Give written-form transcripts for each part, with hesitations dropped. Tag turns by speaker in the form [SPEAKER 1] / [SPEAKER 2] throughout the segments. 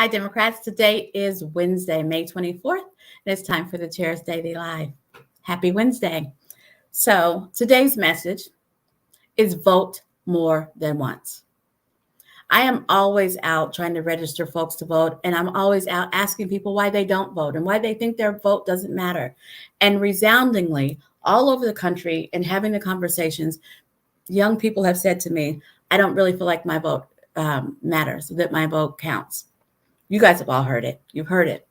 [SPEAKER 1] Hi, Democrats. Today is Wednesday, May 24th, and it's time for the Chair's Daily Live. Happy Wednesday. So today's message is vote more than once. I am always out trying to register folks to vote, and I'm always out asking people why they don't vote and why they think their vote doesn't matter. And resoundingly, all over the country and having the conversations, young people have said to me, I don't really feel like my vote matters, that my vote counts. You guys have all heard it. You've heard it.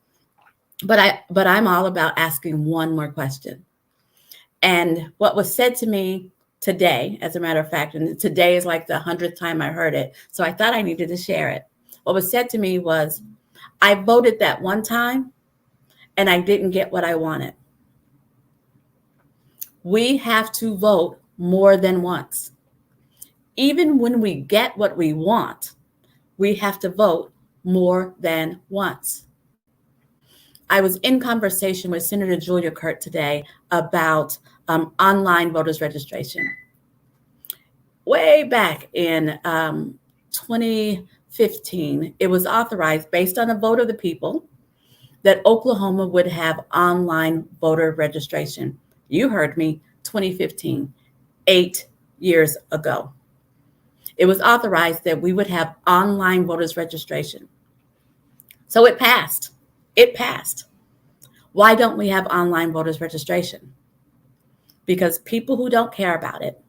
[SPEAKER 1] But I'm all about asking one more question. And what was said to me today, as a matter of fact, and today is like the 100th time I heard it, so I thought I needed to share it. What was said to me was, I voted that one time and I didn't get what I wanted. We have to vote more than once. Even when we get what we want, we have to vote more than once. I was in conversation with Senator Julia Kurt today about online voters registration. Way back in 2015, it was authorized based on a vote of the people that Oklahoma would have online voter registration. You heard me, 2015, 8 years ago. It was authorized that we would have online voters registration. So it passed. It passed. Why don't we have online voters registration? Because people who don't care about it,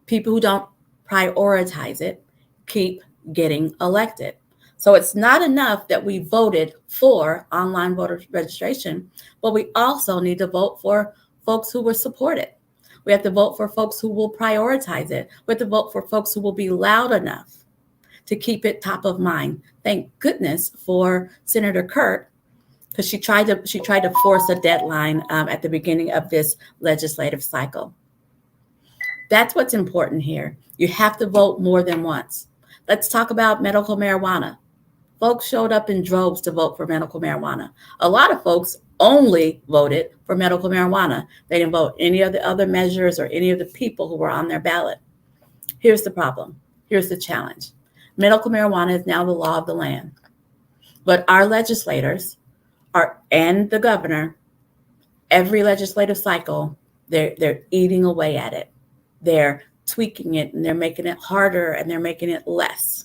[SPEAKER 1] people who don't prioritize it, keep getting elected. So it's not enough that we voted for online voter registration, but we also need to vote for folks who will support it. We have to vote for folks who will prioritize it. We have to vote for folks who will be loud enough to keep it top of mind. Thank goodness for Senator Kurt, because she tried to force a deadline at the beginning of this legislative cycle. That's what's important here. You have to vote more than once. Let's talk about medical marijuana. Folks showed up in droves to vote for medical marijuana. A lot of folks only voted for medical marijuana. They didn't vote any of the other measures or any of the people who were on their ballot. Here's the problem. Here's the challenge. Medical marijuana is now the law of the land. But our legislators and the governor, every legislative cycle, they're eating away at it. They're tweaking it and they're making it harder and they're making it less.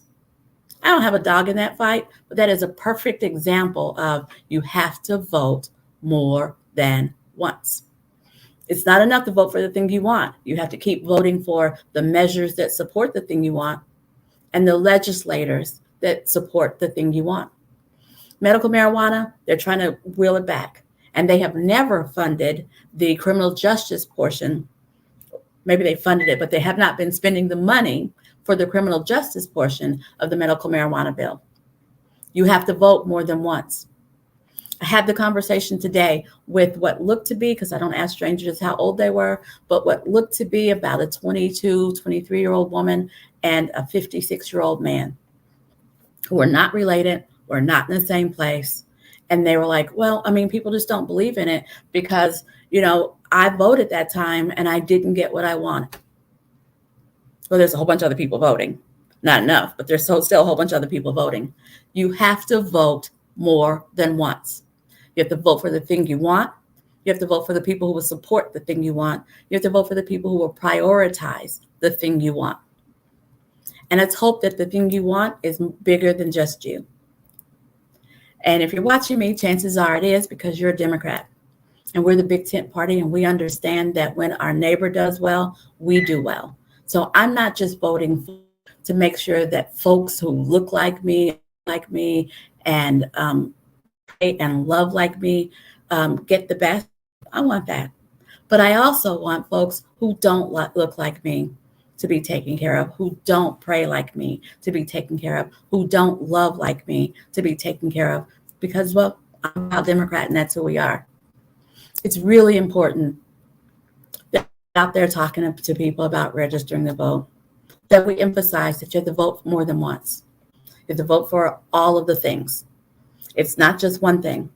[SPEAKER 1] I don't have a dog in that fight, but that is a perfect example of you have to vote more than once. It's not enough to vote for the thing you want. You have to keep voting for the measures that support the thing you want and the legislators that support the thing you want. Medical marijuana, they're trying to wheel it back. And they have never funded the criminal justice portion. Maybe they funded it, but they have not been spending the money for the criminal justice portion of the medical marijuana bill. You have to vote more than once. I had the conversation today with what looked to be, because I don't ask strangers how old they were, but what looked to be about a 22, 23-year-old woman and a 56-year-old man who were not related, were not in the same place. And they were like, well, I mean, people just don't believe in it because, I voted that time and I didn't get what I wanted. Well, there's a whole bunch of other people voting. Not enough, but there's still a whole bunch of other people voting. You have to vote more than once. You have to vote for the thing you want. You have to vote for the people who will support the thing you want. You have to vote for the people who will prioritize the thing you want. And let's hope that the thing you want is bigger than just you. And if you're watching me, chances are it is because you're a Democrat. And we're the big tent party, and we understand that when our neighbor does well, we do well. So I'm not just voting to make sure that folks who look like me, and and love like me get the best. I want that. But I also want folks who don't look like me to be taken care of, who don't pray like me to be taken care of, who don't love like me to be taken care of, because, well, I'm a Democrat and that's who we are. It's really important that we're out there talking to people about registering to vote, that we emphasize that you have to vote more than once. You have to vote for all of the things. It's not just one thing.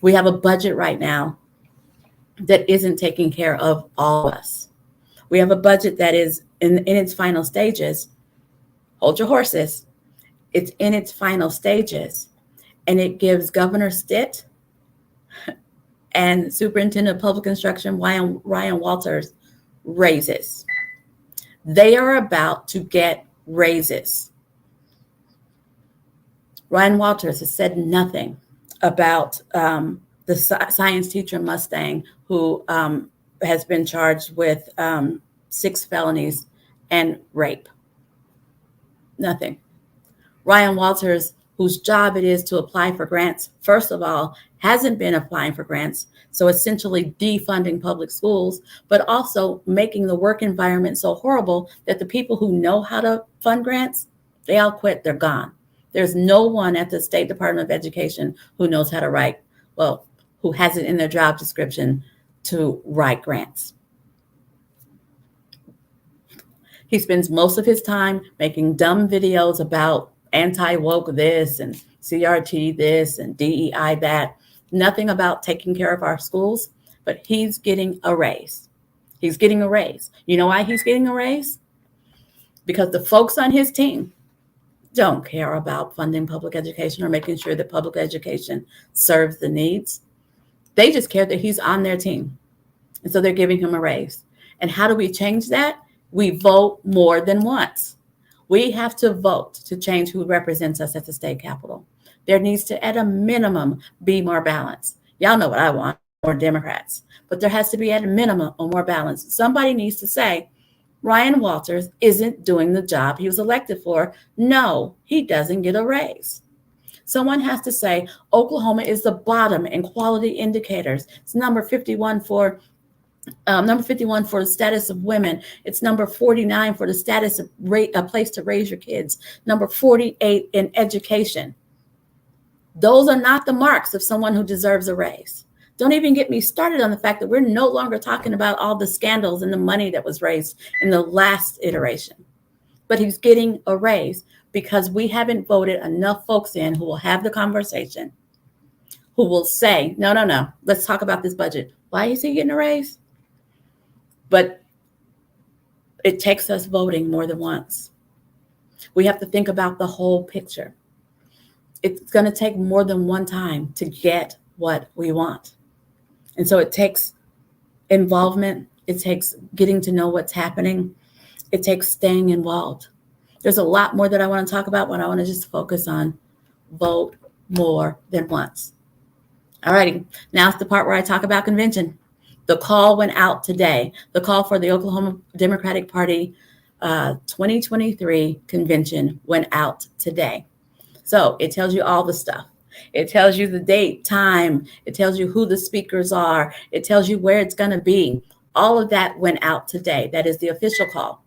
[SPEAKER 1] We have a budget right now that isn't taking care of all of us. We have a budget that is in its final stages. Hold your horses. It's in its final stages. and it gives Governor Stitt and Superintendent of Public Instruction Ryan Walters raises. They are about to get raises. Ryan Walters has said nothing about the science teacher Mustang who has been charged with 6 felonies and rape. Nothing. Ryan Walters, whose job it is to apply for grants, first of all, hasn't been applying for grants, so essentially defunding public schools, but also making the work environment so horrible that the people who know how to fund grants, they all quit, they're gone. There's no one at the State Department of Education who knows how to write, well, who has it in their job description to write grants. He spends most of his time making dumb videos about anti-woke this and CRT this and DEI that. Nothing about taking care of our schools, but he's getting a raise. He's getting a raise. You know why he's getting a raise? Because the folks on his team don't care about funding public education or making sure that public education serves the needs. They just care that he's on their team. And so they're giving him a raise. And how do we change that? We vote more than once. We have to vote to change who represents us at the state capitol. There needs to, at a minimum, be more balance. Y'all know what I want, more Democrats. But there has to be, at a minimum, more balance. Somebody needs to say, Ryan Walters isn't doing the job he was elected for. No, he doesn't get a raise. Someone has to say, Oklahoma is the bottom in quality indicators. It's number 51 for the status of women. It's number 49 for the status of a place to raise your kids. Number 48 in education. Those are not the marks of someone who deserves a raise. Don't even get me started on the fact that we're no longer talking about all the scandals and the money that was raised in the last iteration. But he's getting a raise because we haven't voted enough folks in who will have the conversation, who will say, no, let's talk about this budget. Why is he getting a raise? But it takes us voting more than once. We have to think about the whole picture. It's going to take more than one time to get what we want. And so it takes involvement. It takes getting to know what's happening. It takes staying involved. There's a lot more that I want to talk about, but I want to just focus on vote more than once. All righty. Now it's the part where I talk about convention. The call went out today. The call for the Oklahoma Democratic Party 2023 convention went out today. So it tells you all the stuff. It tells you the date, time. It tells you who the speakers are. It tells you where it's going to be. All of that went out today. That is the official call.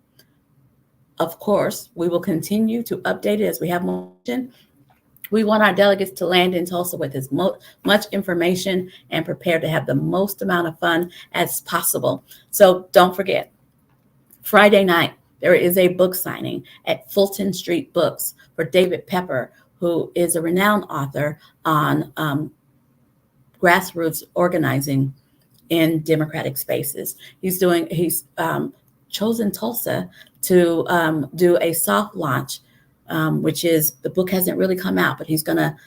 [SPEAKER 1] Of course, we will continue to update it as we have more. We want our delegates to land in Tulsa with as much information and prepare to have the most amount of fun as possible. So don't forget, Friday night, there is a book signing at Fulton Street Books for David Pepper, who is a renowned author on grassroots organizing in democratic spaces. He's chosen Tulsa to do a soft launch, which is, the book hasn't really come out, but he's gonna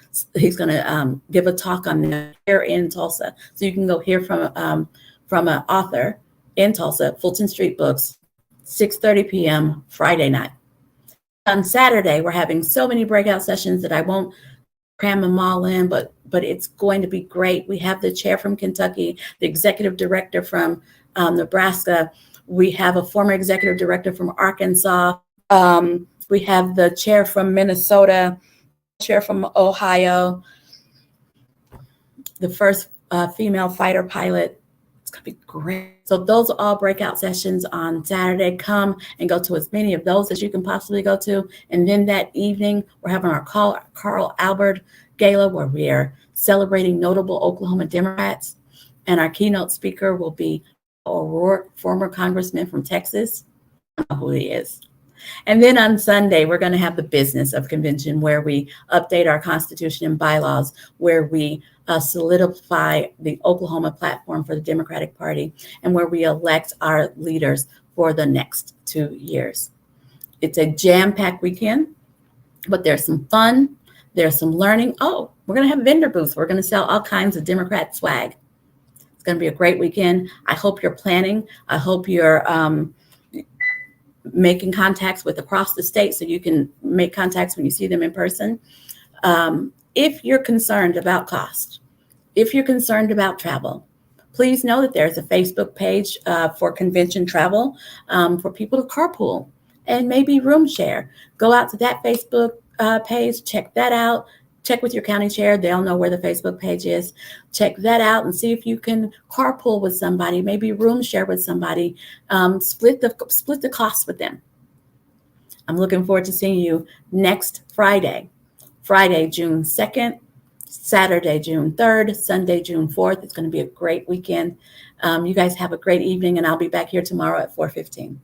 [SPEAKER 1] give a talk on that here in Tulsa. So you can go hear from an author in Tulsa, Fulton Street Books, 6:30 p.m. Friday night. On Saturday, we're having so many breakout sessions that I won't cram them all in, but it's going to be great. We have the chair from Kentucky, the executive director from Nebraska. We have a former executive director from Arkansas. We have the chair from Minnesota, chair from Ohio, the first female fighter pilot. It's going to be great. So those are all breakout sessions on Saturday. Come and go to as many of those as you can possibly go to. And then that evening, we're having our Carl Albert Gala, where we are celebrating notable Oklahoma Democrats. And our keynote speaker will be O'Rourke, former congressman from Texas. I don't know who he is. And then on Sunday, we're going to have the business of convention, where we update our constitution and bylaws, where we solidify the Oklahoma platform for the Democratic Party, and where we elect our leaders for the next 2 years. It's a jam-packed weekend, but there's some fun, There's some learning. Oh, we're going to have vendor booths. We're going to sell all kinds of Democrat swag. It's going to be a great weekend. I hope you're planning. I hope you're making contacts with across the state so you can make contacts when you see them in person. If you're concerned about cost, if you're concerned about travel, please know that there's a Facebook page for convention travel for people to carpool and maybe room share. Go out to that Facebook page, check that out. Check with your county chair. They'll know where the Facebook page is. Check that out and see if you can carpool with somebody, maybe room share with somebody, split the cost with them. I'm looking forward to seeing you next Friday, June 2nd, Saturday, June 3rd, Sunday, June 4th. It's going to be a great weekend. You guys have a great evening, and I'll be back here tomorrow at 4:15.